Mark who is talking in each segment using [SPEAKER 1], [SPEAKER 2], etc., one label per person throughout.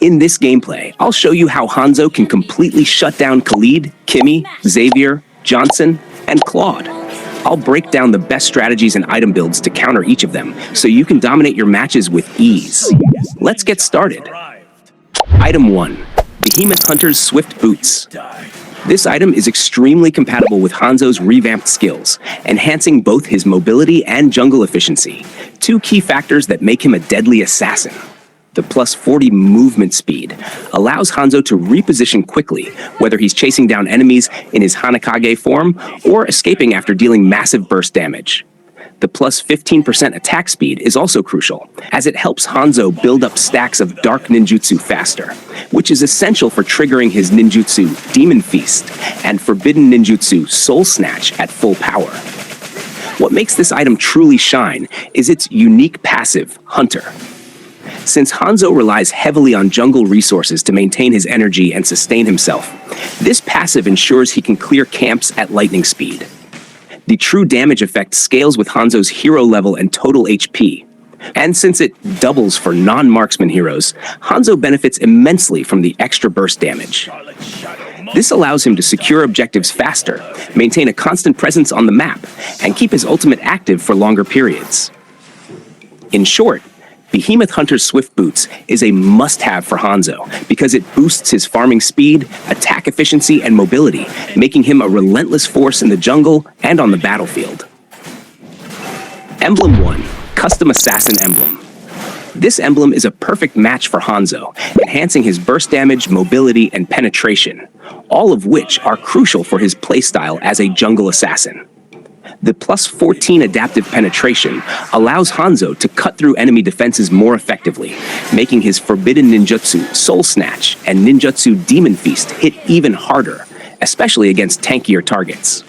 [SPEAKER 1] In this gameplay, I'll show you how Hanzo can completely shut down Khaleed, Kimmy, Xavier, Johnson, and Claude. I'll break down the best strategies and item builds to counter each of them, so you can dominate your matches with ease. Let's get started. Item 1. Behemoth Hunter's Swift Boots. This item is extremely compatible with Hanzo's revamped skills, enhancing both his mobility and jungle efficiency, two key factors that make him a deadly assassin. The plus 40 movement speed allows Hanzo to reposition quickly, whether he's chasing down enemies in his Hanekage form or escaping after dealing massive burst damage. The plus 15% attack speed is also crucial, as it helps Hanzo build up stacks of Dark Ninjutsu faster, which is essential for triggering his ninjutsu Demon Feast and Forbidden Ninjutsu Soul Snatch at full power. What makes this item truly shine is its unique passive, Hunter. Since Hanzo relies heavily on jungle resources to maintain his energy and sustain himself, this passive ensures he can clear camps at lightning speed. The true damage effect scales with Hanzo's hero level and total HP. And since it doubles for non-marksman heroes, Hanzo benefits immensely from the extra burst damage. This allows him to secure objectives faster, maintain a constant presence on the map, and keep his ultimate active for longer periods. In short, Behemoth Hunter's Swift Boots is a must-have for Hanzo because it boosts his farming speed, attack efficiency, and mobility, making him a relentless force in the jungle and on the battlefield. Emblem 1, Custom Assassin Emblem. This emblem is a perfect match for Hanzo, enhancing his burst damage, mobility, and penetration, all of which are crucial for his playstyle as a jungle assassin. The plus 14 adaptive penetration allows Hanzo to cut through enemy defenses more effectively, making his Forbidden Ninjutsu Soul Snatch and Ninjutsu Demon Feast hit even harder, especially against tankier targets.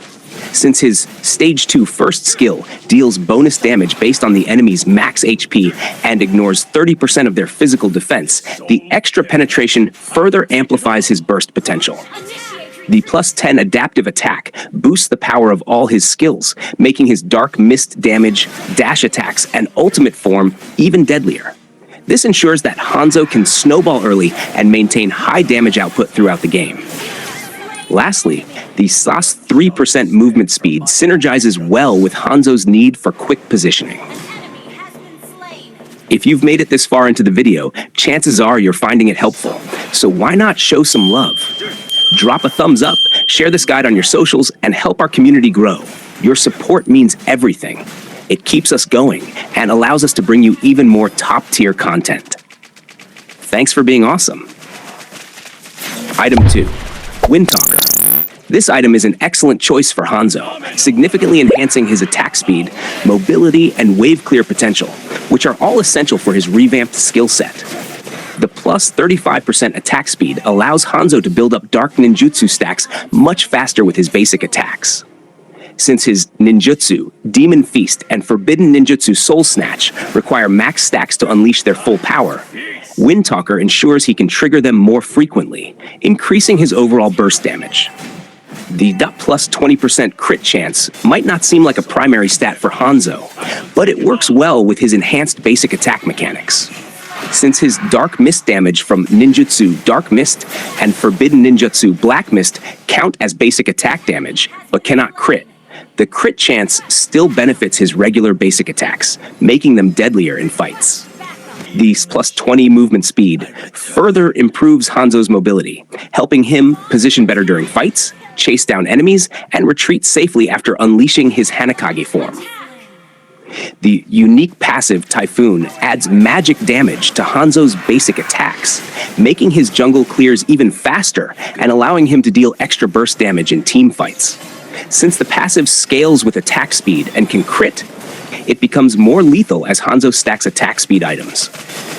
[SPEAKER 1] Since his Stage 2 first skill deals bonus damage based on the enemy's max HP and ignores 30% of their physical defense, the extra penetration further amplifies his burst potential. The plus 10 adaptive attack boosts the power of all his skills, making his dark mist damage, dash attacks, and ultimate form even deadlier. This ensures that Hanzo can snowball early and maintain high damage output throughout the game. Lastly, the SAS 3% movement speed synergizes well with Hanzo's need for quick positioning. If you've made it this far into the video, chances are you're finding it helpful, so why not show some love? Drop a thumbs up, share this guide on your socials, and help our community grow. Your support means everything. It keeps us going and allows us to bring you even more top-tier content. Thanks for being awesome. Item 2, Windtalker. This item is an excellent choice for Hanzo, significantly enhancing his attack speed, mobility, and wave clear potential, which are all essential for his revamped skill set. The plus 35% attack speed allows Hanzo to build up Dark Ninjutsu stacks much faster with his basic attacks. Since his Ninjutsu, Demon Feast, and Forbidden Ninjutsu Soul Snatch require max stacks to unleash their full power, Windtalker ensures he can trigger them more frequently, increasing his overall burst damage. The plus 20% crit chance might not seem like a primary stat for Hanzo, but it works well with his enhanced basic attack mechanics. Since his Dark Mist damage from Ninjutsu Dark Mist and Forbidden Ninjutsu Black Mist count as basic attack damage, but cannot crit, the crit chance still benefits his regular basic attacks, making them deadlier in fights. The plus 20 movement speed further improves Hanzo's mobility, helping him position better during fights, chase down enemies, and retreat safely after unleashing his Hanekage form. The unique passive Typhoon adds magic damage to Hanzo's basic attacks, making his jungle clears even faster and allowing him to deal extra burst damage in team fights. Since the passive scales with attack speed and can crit, it becomes more lethal as Hanzo stacks attack speed items.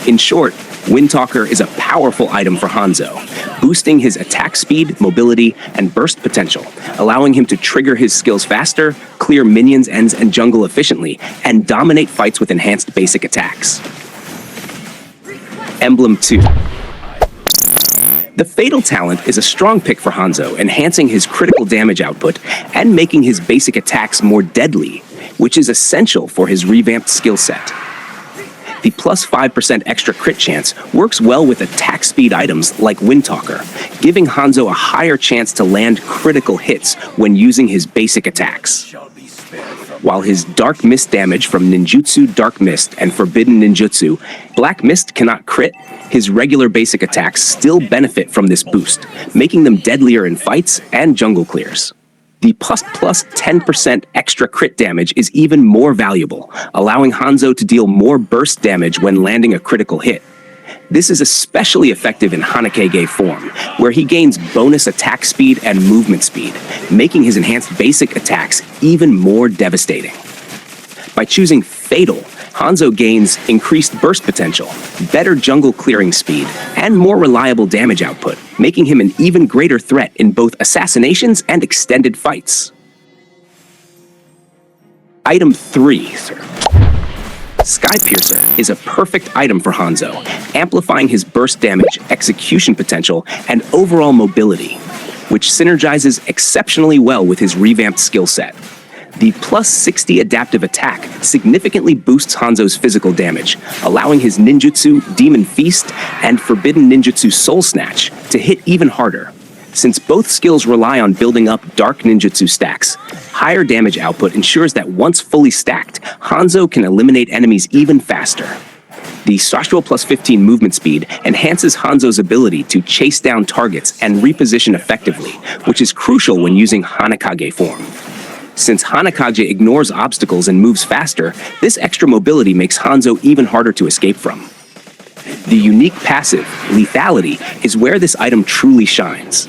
[SPEAKER 1] In short, Windtalker is a powerful item for Hanzo, boosting his attack speed, mobility, and burst potential, allowing him to trigger his skills faster, clear minions' ends and jungle efficiently, and dominate fights with enhanced basic attacks. Emblem 2. The Fatal Talent is a strong pick for Hanzo, enhancing his critical damage output and making his basic attacks more deadly, which is essential for his revamped skill set. The plus 5% extra crit chance works well with attack speed items like Windtalker, giving Hanzo a higher chance to land critical hits when using his basic attacks. While his Dark Mist damage from Ninjutsu Dark Mist and Forbidden Ninjutsu, Black Mist cannot crit, his regular basic attacks still benefit from this boost, making them deadlier in fights and jungle clears. The plus 10% extra crit damage is even more valuable, allowing Hanzo to deal more burst damage when landing a critical hit. This is especially effective in Hanekage form, where he gains bonus attack speed and movement speed, making his enhanced basic attacks even more devastating. By choosing Fatal, Hanzo gains increased burst potential, better jungle clearing speed, and more reliable damage output, making him an even greater threat in both assassinations and extended fights. Item 3, sir. Sky Piercer is a perfect item for Hanzo, amplifying his burst damage, execution potential, and overall mobility, which synergizes exceptionally well with his revamped skill set. The plus 60 adaptive attack significantly boosts Hanzo's physical damage, allowing his ninjutsu Demon Feast and Forbidden Ninjutsu Soul Snatch to hit even harder. Since both skills rely on building up Dark Ninjutsu stacks, higher damage output ensures that once fully stacked, Hanzo can eliminate enemies even faster. The Sashral plus 15 movement speed enhances Hanzo's ability to chase down targets and reposition effectively, which is crucial when using Hanekage form. Since Hanekage ignores obstacles and moves faster, this extra mobility makes Hanzo even harder to escape from. The unique passive, Lethality, is where this item truly shines.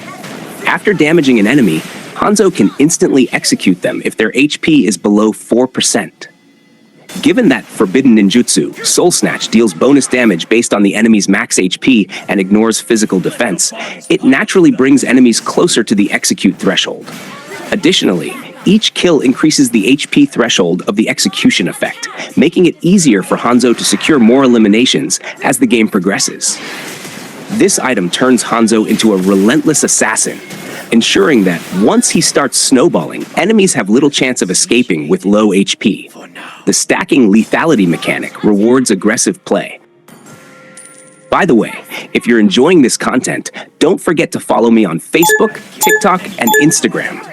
[SPEAKER 1] After damaging an enemy, Hanzo can instantly execute them if their HP is below 4%. Given that Forbidden Ninjutsu, Soul Snatch, deals bonus damage based on the enemy's max HP and ignores physical defense, it naturally brings enemies closer to the execute threshold. Additionally, each kill increases the HP threshold of the execution effect, making it easier for Hanzo to secure more eliminations as the game progresses. This item turns Hanzo into a relentless assassin, ensuring that once he starts snowballing, enemies have little chance of escaping with low HP. The stacking lethality mechanic rewards aggressive play. By the way, if you're enjoying this content, don't forget to follow me on Facebook, TikTok, and Instagram.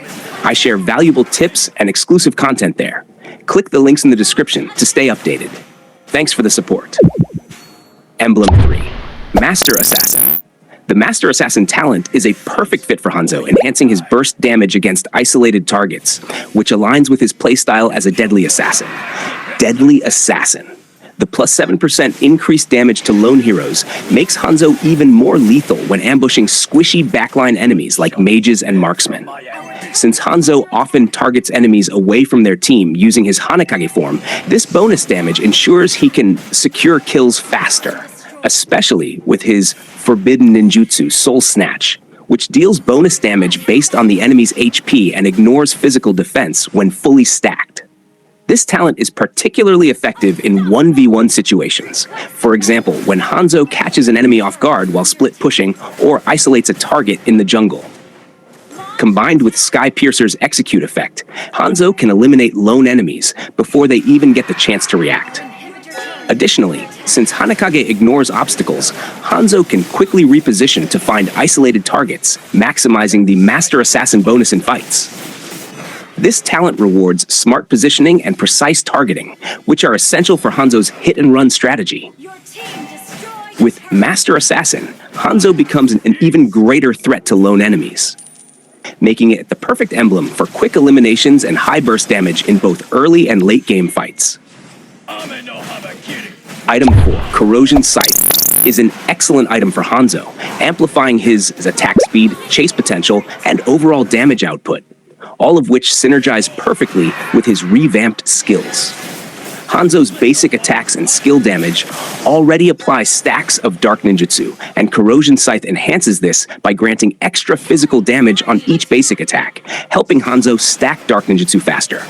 [SPEAKER 1] I share valuable tips and exclusive content there. Click the links in the description to stay updated. Thanks for the support. Emblem 3. Master Assassin. The Master Assassin talent is a perfect fit for Hanzo, enhancing his burst damage against isolated targets, which aligns with his playstyle as a deadly assassin. Deadly Assassin. The plus 7% increased damage to lone heroes makes Hanzo even more lethal when ambushing squishy backline enemies like mages and marksmen. Since Hanzo often targets enemies away from their team using his Hanekage form, this bonus damage ensures he can secure kills faster, especially with his Forbidden Ninjutsu Soul Snatch, which deals bonus damage based on the enemy's HP and ignores physical defense when fully stacked. This talent is particularly effective in 1v1 situations. For example, when Hanzo catches an enemy off guard while split pushing or isolates a target in the jungle. Combined with Sky Piercer's execute effect, Hanzo can eliminate lone enemies before they even get the chance to react. Additionally, since Hanekage ignores obstacles, Hanzo can quickly reposition to find isolated targets, maximizing the Master Assassin bonus in fights. This talent rewards smart positioning and precise targeting, which are essential for Hanzo's hit-and-run strategy. With Master Assassin, Hanzo becomes an even greater threat to lone enemies, making it the perfect emblem for quick eliminations and high burst damage in both early and late game fights. Item 4, Corrosion Scythe, is an excellent item for Hanzo, amplifying his attack speed, chase potential, and overall damage output, all of which synergize perfectly with his revamped skills. Hanzo's basic attacks and skill damage already apply stacks of Dark Ninjutsu, and Corrosion Scythe enhances this by granting extra physical damage on each basic attack, helping Hanzo stack Dark Ninjutsu faster.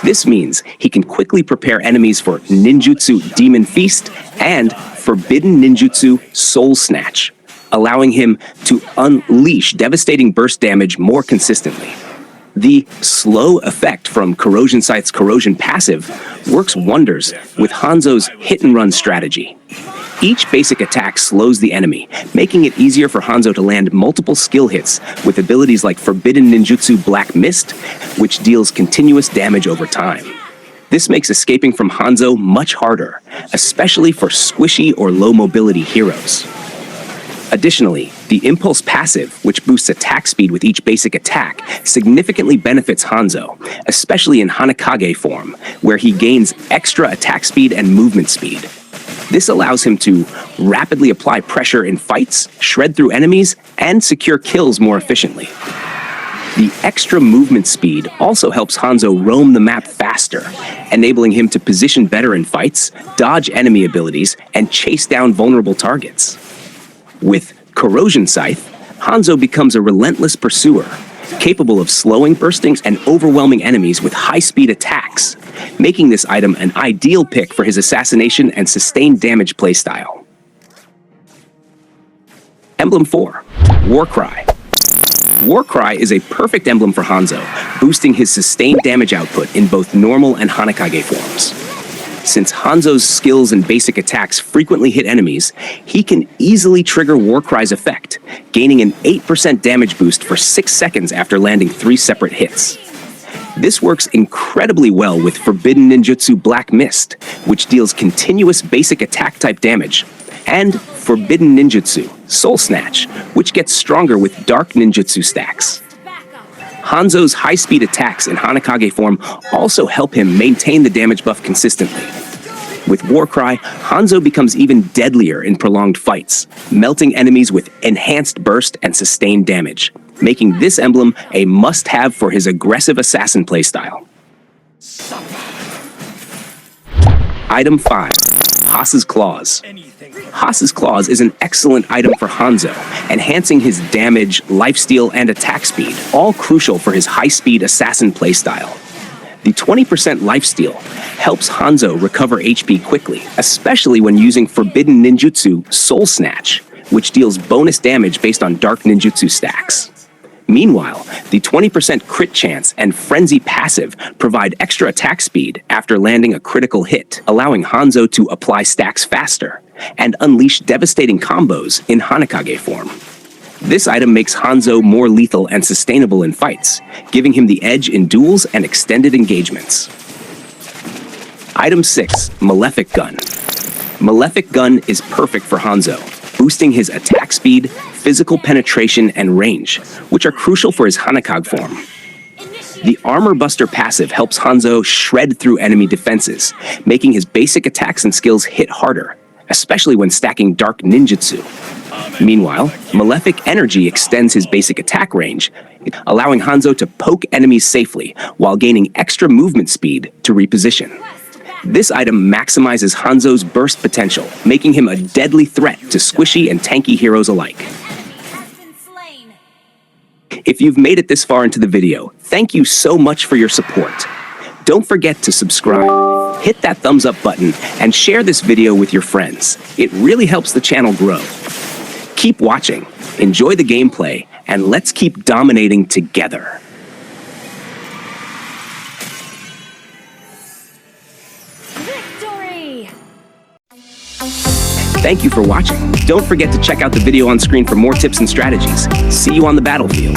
[SPEAKER 1] This means he can quickly prepare enemies for Ninjutsu Demon Feast and Forbidden Ninjutsu Soul Snatch, allowing him to unleash devastating burst damage more consistently. The slow effect from Corrosion Scythe's corrosion passive works wonders with Hanzo's hit-and-run strategy. Each basic attack slows the enemy, making it easier for Hanzo to land multiple skill hits with abilities like Forbidden Ninjutsu Black Mist, which deals continuous damage over time. This makes escaping from Hanzo much harder, especially for squishy or low mobility heroes. Additionally, the Impulse passive, which boosts attack speed with each basic attack, significantly benefits Hanzo, especially in Hanekage form, where he gains extra attack speed and movement speed. This allows him to rapidly apply pressure in fights, shred through enemies, and secure kills more efficiently. The extra movement speed also helps Hanzo roam the map faster, enabling him to position better in fights, dodge enemy abilities, and chase down vulnerable targets. With Corrosion Scythe, Hanzo becomes a relentless pursuer, capable of slowing burstings and overwhelming enemies with high-speed attacks, making this item an ideal pick for his assassination and sustained damage playstyle. Emblem 4, Warcry. Warcry is a perfect emblem for Hanzo, boosting his sustained damage output in both normal and Hanekage forms. Since Hanzo's skills and basic attacks frequently hit enemies, he can easily trigger Warcry's effect, gaining an 8% damage boost for 6 seconds after landing 3 separate hits. This works incredibly well with Forbidden Ninjutsu Black Mist, which deals continuous basic attack type damage, and Forbidden Ninjutsu Soul Snatch, which gets stronger with Dark Ninjutsu stacks. Hanzo's high-speed attacks in Hanekage form also help him maintain the damage buff consistently. With Warcry, Hanzo becomes even deadlier in prolonged fights, melting enemies with enhanced burst and sustained damage, making this emblem a must-have for his aggressive assassin playstyle. Item 5. Haas's Claws. Haas's Claws is an excellent item for Hanzo, enhancing his damage, lifesteal, and attack speed, all crucial for his high-speed assassin playstyle. The 20% lifesteal helps Hanzo recover HP quickly, especially when using Forbidden Ninjutsu Soul Snatch, which deals bonus damage based on Dark Ninjutsu stacks. Meanwhile, the 20% crit chance and Frenzy passive provide extra attack speed after landing a critical hit, allowing Hanzo to apply stacks faster and unleash devastating combos in Hanekage form. This item makes Hanzo more lethal and sustainable in fights, giving him the edge in duels and extended engagements. Item 6. Malefic Gun. Malefic Gun is perfect for Hanzo, boosting his attack speed, physical penetration, and range, which are crucial for his Hanekage form. The Armor Buster passive helps Hanzo shred through enemy defenses, making his basic attacks and skills hit harder, especially when stacking Dark Ninjutsu. Meanwhile, Malefic Energy extends his basic attack range, allowing Hanzo to poke enemies safely while gaining extra movement speed to reposition. This item maximizes Hanzo's burst potential, making him a deadly threat to squishy and tanky heroes alike. If you've made it this far into the video, thank you so much for your support. Don't forget to subscribe, hit that thumbs up button, and share this video with your friends. It really helps the channel grow. Keep watching, enjoy the gameplay, and let's keep dominating together. Thank you for watching. Don't forget to check out the video on screen for more tips and strategies. See you on the battlefield.